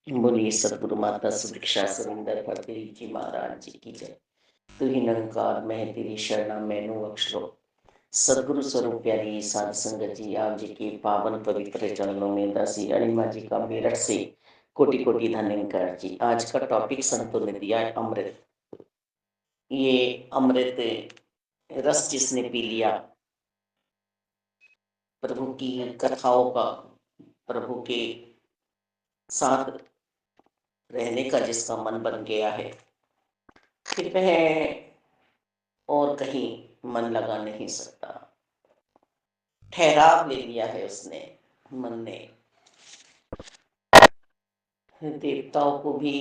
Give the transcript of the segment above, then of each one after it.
बोलिए सदगुरु माता सुदीक्षा सुरिंदर फतेह जी महाराज जी की जय। तू ही निरंकार मैं तेरी शरणा मैनू बख्श लो। सदगुरु स्वरूप प्यारी साध संगत जी, आप जी के पावन पवित्र चरणों में दासी अणिमा जी का मेरठ से कोटि कोटि धन्यवाद जी। आज का टॉपिक संतों ने दिया है अमृत। ये अमृत रस जिसने पी लिया, प्रभु की कथाओं का, प्रभु के साथ रहने का जिसका मन बन गया है, फिर वह और कहीं मन लगा नहीं सकता। ठहराव ले लिया है उसने, मन ने। देवताओं को भी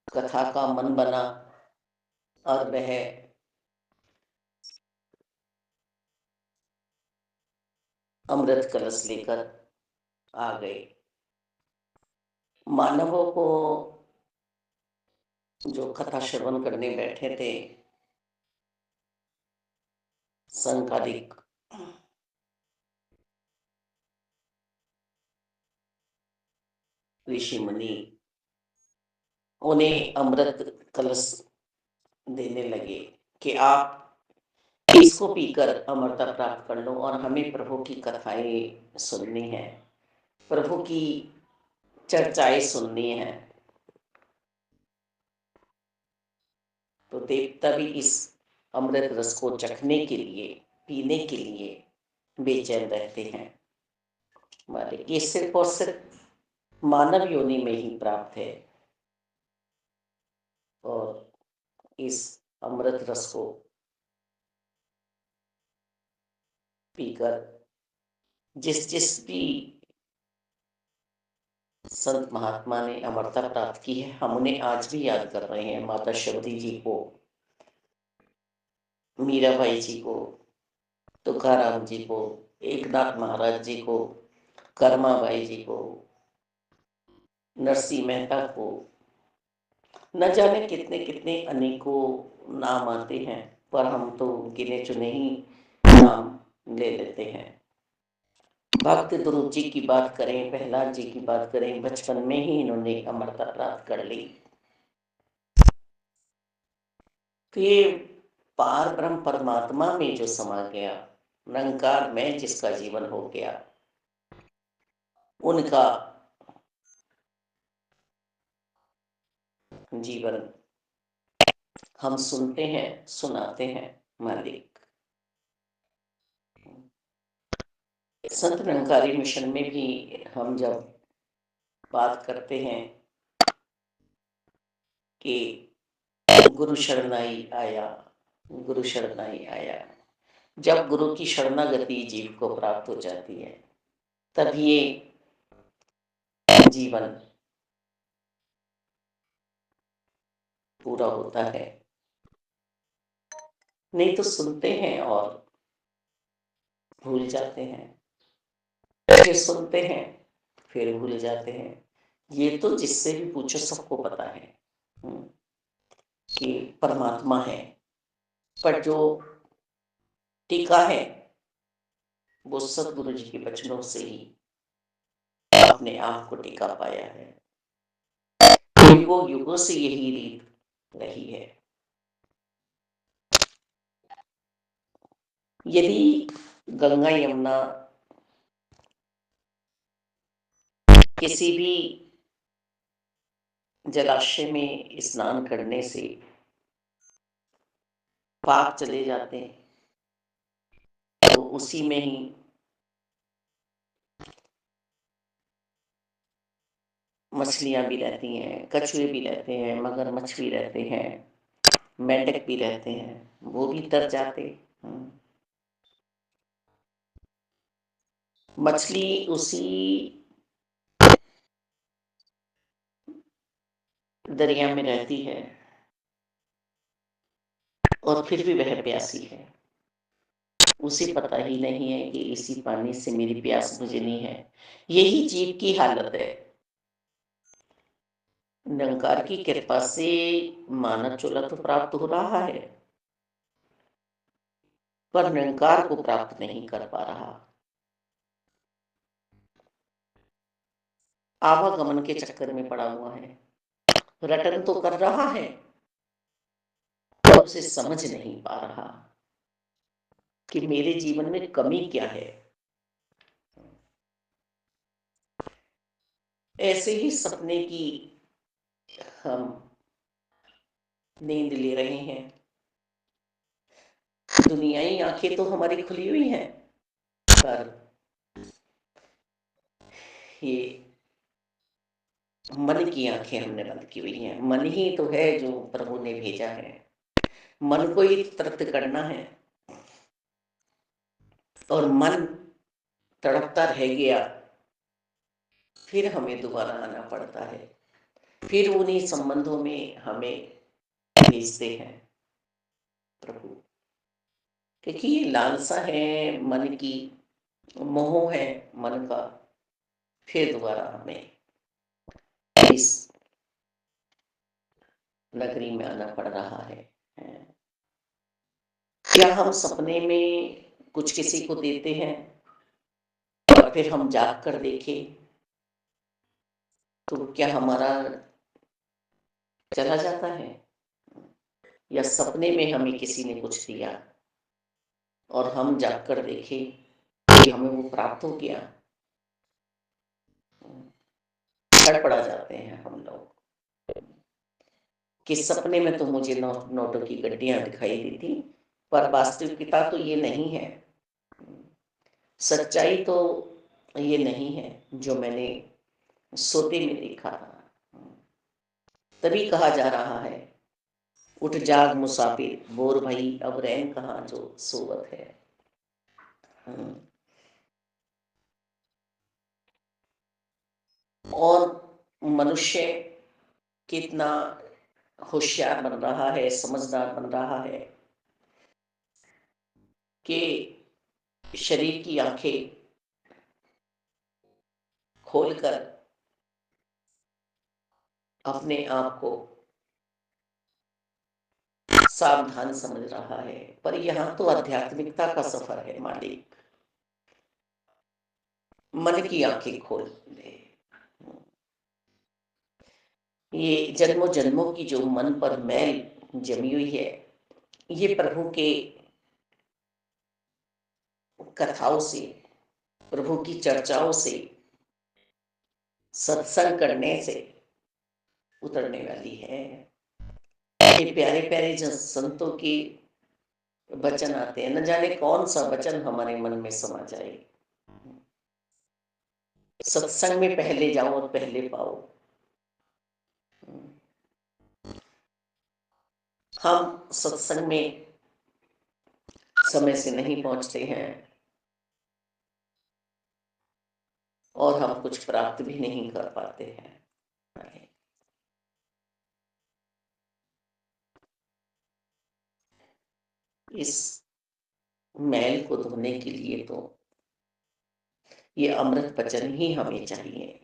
कथा का मन बना और वह अमृत कलश लेकर आ गए। मानवों को जो कथा श्रवण करने बैठे थे, संकालिक ऋषि मुनि, उन्हें अमृत कलश देने लगे कि आप इसको पीकर अमरता प्राप्त कर लो और हमें प्रभु की कथाएं सुननी है, प्रभु की चर्चाएं सुननी है। तो देवता भी इस अमृत रस को चखने के लिए, पीने के लिए बेचैन रहते हैं। मालिक, ये सिर्फ और सिर्फ मानव योनि में ही प्राप्त है। और इस अमृत रस को पीकर जिस जिस भी संत महात्मा ने अमरता प्राप्त की है, हम उन्हें आज भी याद कर रहे हैं। माता शबरी जी को, मीराबाई जी को, तुकाराम जी को, एकनाथ महाराज जी को, कर्माबाई जी को, नरसिंह मेहता को, न जाने कितने कितने अनेकों नाम आते हैं, पर हम तो गिने चुने ही नाम ले लेते हैं। भक्त ध्रुव जी की बात करें, प्रहलाद जी की बात करें, बचपन में ही इन्होंने अमरता प्राप्त कर ली। तो ये पार ब्रह्म परमात्मा में जो समा गया, निरंकार में जिसका जीवन हो गया, उनका जीवन हम सुनते हैं, सुनाते हैं। मालिक, संत निरंकारी मिशन में भी हम जब बात करते हैं कि गुरु शरणाई आया, गुरु शरणाई आया, जब गुरु की शरणागति जीव को प्राप्त हो जाती है, तब ये जीवन पूरा होता है। नहीं तो सुनते हैं और भूल जाते हैं, फिर सुनते हैं फिर भूल जाते हैं। ये तो जिससे भी पूछो सबको पता है कि परमात्मा है, पर जो टीका है वो सदगुरु जी के वचनों से ही अपने आप को टिका पाया है। युगों युगों से यही रीत रही है। यदि गंगा यमुना किसी भी जलाशय में स्नान करने से पाप चले जाते हैं, तो उसी में ही मछलियां भी रहती हैं, कछुए भी रहते हैं, मगरमच्छ भी रहते हैं, मेंढक भी रहते हैं, वो भी तर जाते। मछली उसी दरिया में रहती है और फिर भी वह प्यासी है। उसे पता ही नहीं है कि इसी पानी से मेरी प्यास बुझनी है। यही जीव की हालत है। निरंकार की कृपा से मानव चूल्हा तो प्राप्त हो रहा है, पर निरंकार को प्राप्त नहीं कर पा रहा। आवागमन के चक्कर में पड़ा हुआ है, रटन तो कर रहा है पर उसे समझ नहीं पा रहा कि मेरे जीवन में कमी क्या है। ऐसे ही सपने की हम नींद ले रहे हैं। दुनियाई आंखें तो हमारी खुली हुई हैं, पर ये मन की आंखें हमने बंद की हुई हैं। मन ही तो है जो प्रभु ने भेजा है, मन को ही तृप्त करना है। और मन तड़पता रह गया, फिर हमें दोबारा आना पड़ता है, फिर उन्हीं संबंधों में हमें भेजते हैं प्रभु। क्योंकि ये लालसा है मन की, मोह है मन का, फिर दोबारा हमें इस नगरी में आना पड़ रहा है। क्या हम सपने में कुछ किसी को देते हैं और फिर हम जाग कर देखें तो क्या हमारा चला जाता है, या सपने में हमें किसी ने कुछ दिया और हम जाग कर देखें कि हमें वो प्राप्त हो गया। पड़ा जाते हैं हम लोग कि सपने में तो मुझे नोटों की गड्डियां दिखाई दी थी, पर वास्तविकता तो ये नहीं है, सच्चाई तो ये नहीं है जो मैंने सोते में देखा था। तभी कहा जा रहा है, उठ जाग मुसाफिर, बोर भई अब रैन कहाँ जो सोवत है। और मनुष्य कितना होशियार बन रहा है, समझदार बन रहा है कि शरीर की आंखें खोलकर अपने आप को सावधान समझ रहा है। पर यहाँ तो आध्यात्मिकता का सफर है मालिक, मन की आंखें खोल दे। ये जन्मों जन्मों की जो मन पर मैल जमी हुई है, ये प्रभु के कथाओं से, प्रभु की चर्चाओं से, सत्संग करने से उतरने वाली है। ये प्यारे प्यारे जो संतों की वचन आते हैं, न जाने कौन सा वचन हमारे मन में समा जाए। सत्संग में पहले जाओ और पहले पाओ। हम सत्संग में समय से नहीं पहुंचते हैं और हम कुछ प्राप्त भी नहीं कर पाते हैं। इस मैल को धोने के लिए तो ये अमृत वचन ही हमें चाहिए।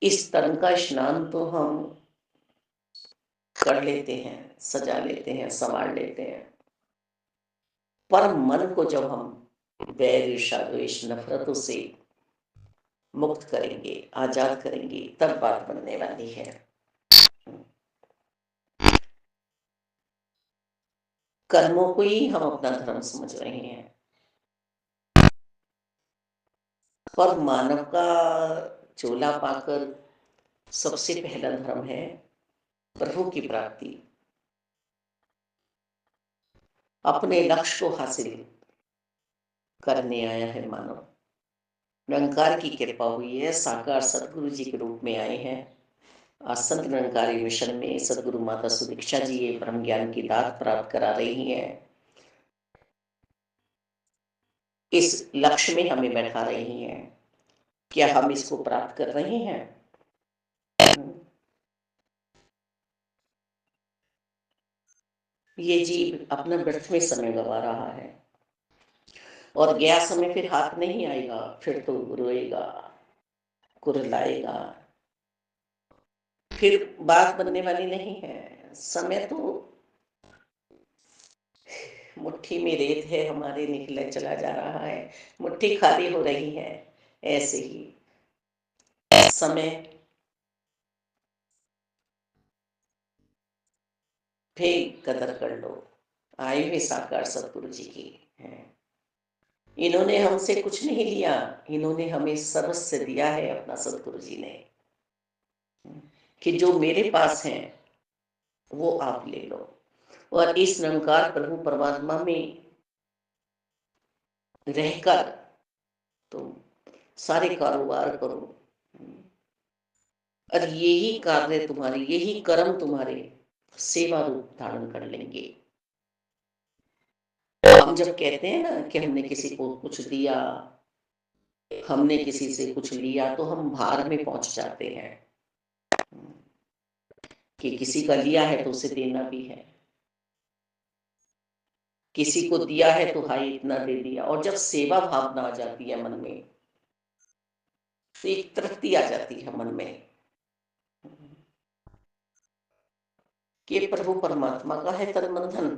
इस तन का स्नान तो हम कर लेते हैं, सजा लेते हैं, संवार लेते हैं, पर मन को जब हम वैर ईर्ष्या द्वेष नफरतों से मुक्त करेंगे, आजाद करेंगे, तब बात बनने वाली है। कर्मों को ही हम अपना धर्म समझ रहे हैं, पर मानव का चोला पाकर सबसे पहला धर्म है प्रभु की प्राप्ति। अपने लक्ष्य को हासिल करने आया है मानव। निरंकार की कृपा हुई है, साकार सदगुरु जी के रूप में आए हैं। आज संत निरंकारी मिशन में सदगुरु माता सुदीक्षा जी ये ब्रह्म ज्ञान की दात प्राप्त करा रही हैं। इस लक्ष्य में हमें बैठा रही हैं। क्या हम इसको प्राप्त कर रहे हैं? ये जीव अपना व्यर्थ में समय गवा रहा है और गया समय फिर हाथ नहीं आएगा, फिर तो रोएगा, कुरलाएगा, फिर बात बनने वाली नहीं है। समय तो मुट्ठी में रेत है हमारे, निकले चला जा रहा है, मुट्ठी खाली हो रही है। ऐसे ही समय फिर कदर कर लो। आए हुए साकार सतगुरु जी की हैं। इन्होंने हमसे कुछ नहीं लिया, इन्होंने हमें सर्वस्व दिया है अपना, सतगुरु जी ने, कि जो मेरे पास है वो आप ले लो। और इस निरंकार प्रभु परमात्मा में रहकर तुम सारे कारोबार करो, और यही कार्य तुम्हारे, यही कर्म तुम्हारे सेवा रूप धारण कर लेंगे। हम जब कहते हैं ना कि हमने किसी को कुछ दिया, हमने किसी से कुछ लिया, तो हम भार में पहुंच जाते हैं कि किसी का लिया है तो उसे देना भी है, किसी को दिया है तो हाई इतना दे दिया। और जब सेवा भावना आ जाती है मन में, तो एक तृप्ति आ जाती है मन में कि प्रभु परमात्मा का है तन मन धन,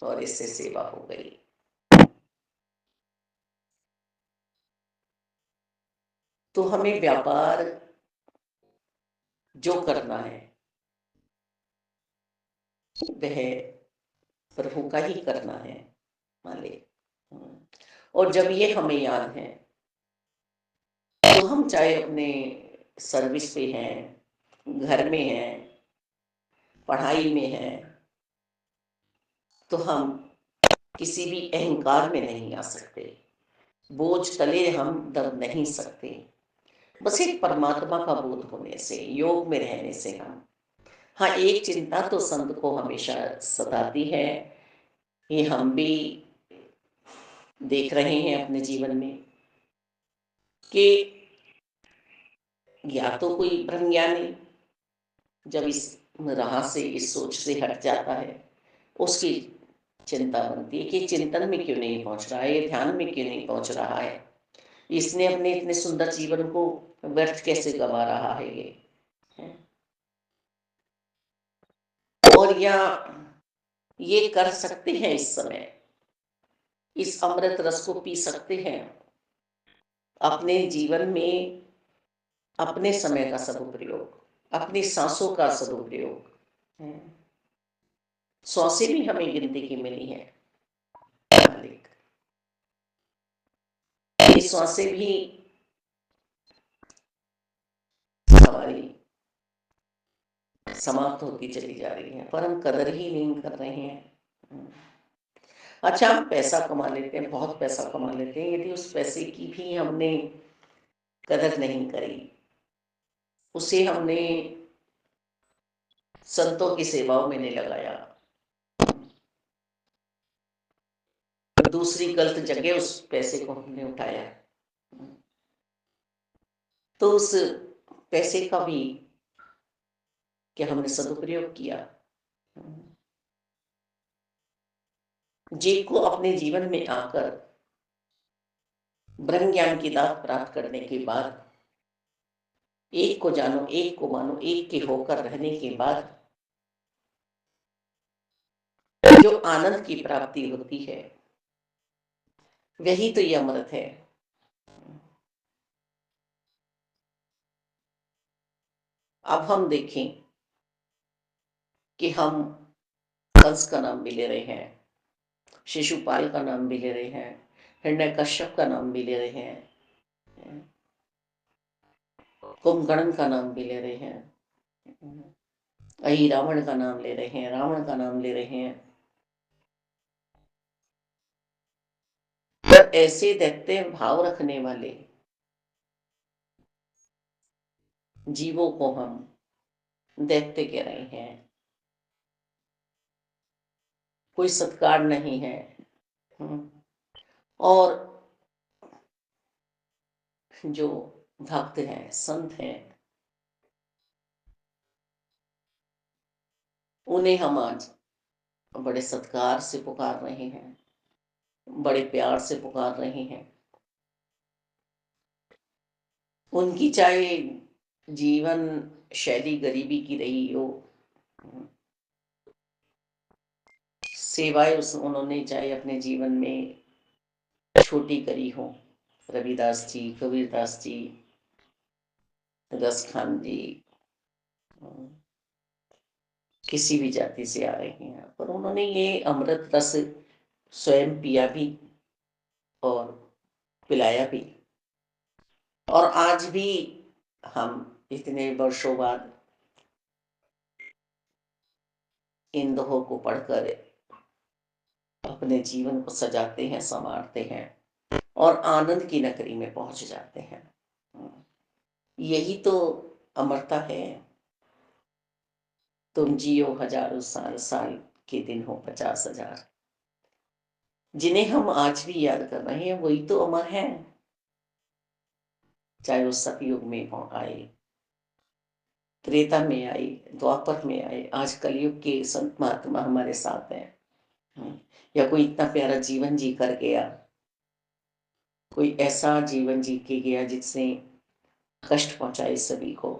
और इससे सेवा हो गई। तो हमें व्यापार जो करना है वह प्रभु का ही करना है मालिक। और जब ये हमें याद है, तो हम चाहे अपने सर्विस पे हैं, घर में हैं, पढ़ाई में हैं, तो हम किसी भी अहंकार में नहीं आ सकते, बोझ तले हम दब नहीं सकते। बस एक परमात्मा का बोध होने से, योग में रहने से हम, हाँ, एक चिंता तो संत को हमेशा सताती है, ये हम भी देख रहे हैं अपने जीवन में, कि या तो कोई ब्रह्म ज्ञानी जब इस राह से, इस सोच से हट जाता है, उसकी चिंता बनती है कि चिंतन में क्यों नहीं पहुंच रहा है, ये ध्यान में क्यों नहीं पहुंच रहा है, इसने अपने इतने सुंदर जीवन को व्यर्थ कैसे गवा रहा है ये है? और या ये कर सकते हैं इस समय, इस अमृत रस को पी सकते हैं अपने जीवन में, अपने समय का सदुपयोग, अपनी सांसों का सदुपयोग। सांसें भी हमें गिनती की मिली है मालिक, ये सांसें भी हमारी समाप्त होती चली जा रही हैं, पर हम कदर ही नहीं कर रहे हैं। अच्छा, हम पैसा कमा लेते हैं, बहुत पैसा कमा लेते हैं, यदि उस पैसे की भी हमने कदर नहीं करी, उसे हमने संतों की सेवाओं में नहीं लगाया, दूसरी गलत जगह उस पैसे को हमने उठाया, तो उस पैसे का भी क्या हमने सदुपयोग किया? जीव को अपने जीवन में आकर ब्रह्म ज्ञान की दात प्राप्त करने के बाद, एक को जानो, एक को मानो, एक के होकर रहने के बाद जो आनंद की प्राप्ति होती है, वही तो ये अमृत है। अब हम देखें कि हम कंस का नाम भी ले रहे हैं, शिशुपाल का नाम भी ले रहे हैं, हिरण्यकश्यप का नाम भी ले रहे हैं, कुंभकर्ण का नाम भी ले रहे हैं, अही रावण का नाम ले रहे हैं, रावण का नाम ले रहे हैं। पर ऐसे दैत्य भाव रखने वाले जीवों को हम दैत्य कह रहे हैं, कोई सत्कार नहीं है। और जो भक्त हैं, संत हैं, उन्हें हम आज बड़े सत्कार से पुकार रहे हैं, बड़े प्यार से पुकार रहे हैं। उनकी चाहे जीवन शैली गरीबी की रही हो, सेवाएं उस उन्होंने चाहे अपने जीवन में छोटी करी हो, रविदास जी, कबीरदास जी, रस खान जी, किसी भी जाति से आ रहे हैं, पर उन्होंने ये अमृत रस स्वयं पिया भी और पिलाया भी। और आज भी हम इतने वर्षों बाद इन दोहों को पढ़कर अपने जीवन को सजाते हैं, संवारते हैं और आनंद की नगरी में पहुंच जाते हैं। यही तो अमरता है। तुम जियो हजारों साल, साल के दिन हो 50,000। जिन्हें हम आज भी याद कर रहे हैं वही तो अमर है। चाहे वो सतयुग में हो आए, त्रेता में आए, द्वापर में आए, आज कलयुग के संत महात्मा हमारे साथ हैं। या कोई इतना प्यारा जीवन जी कर गया, कोई ऐसा जीवन जी के गया जिसने कष्ट पहुंचाए सभी को।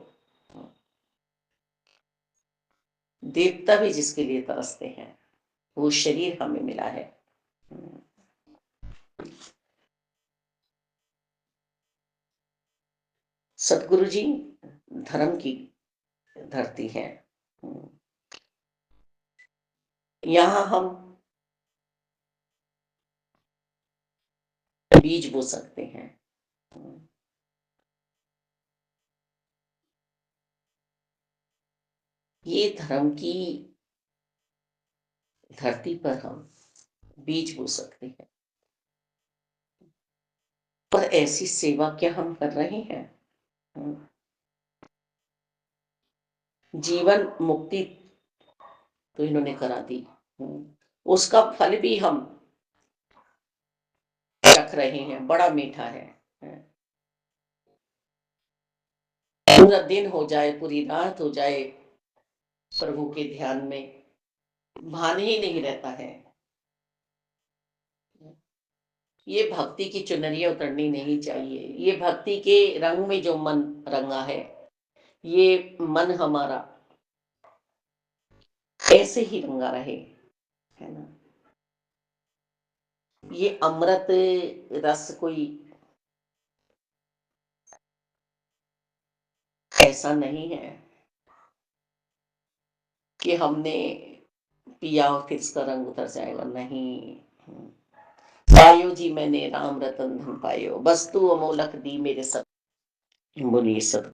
देवता भी जिसके लिए तरसते हैं, वो शरीर हमें मिला है। सतगुरु जी धर्म की धरती है। यहाँ हम बीज बो सकते हैं। ये धर्म की धरती पर हम बीज बो सकते हैं। पर ऐसी सेवा क्या हम कर रहे हैं? जीवन मुक्ति तो इन्होंने करा दी, उसका फल भी हम चख रहे हैं, बड़ा मीठा है। पूरा दिन हो जाए, पूरी रात हो जाए प्रभु के ध्यान में, भान ही नहीं रहता है। ये भक्ति की चुनरिया उतरनी नहीं चाहिए। ये भक्ति के रंग में जो मन रंगा है, ये मन हमारा ऐसे ही रंगा रहे, है ना। ये अमृत रस कोई ऐसा नहीं है कि हमने पिया और फिर इसका रंग उतर जाएगा, नहीं। पायो जी मैंने राम रतन धन पायो, वस्तु अमोलक दी मेरे सब। बोलिए सब।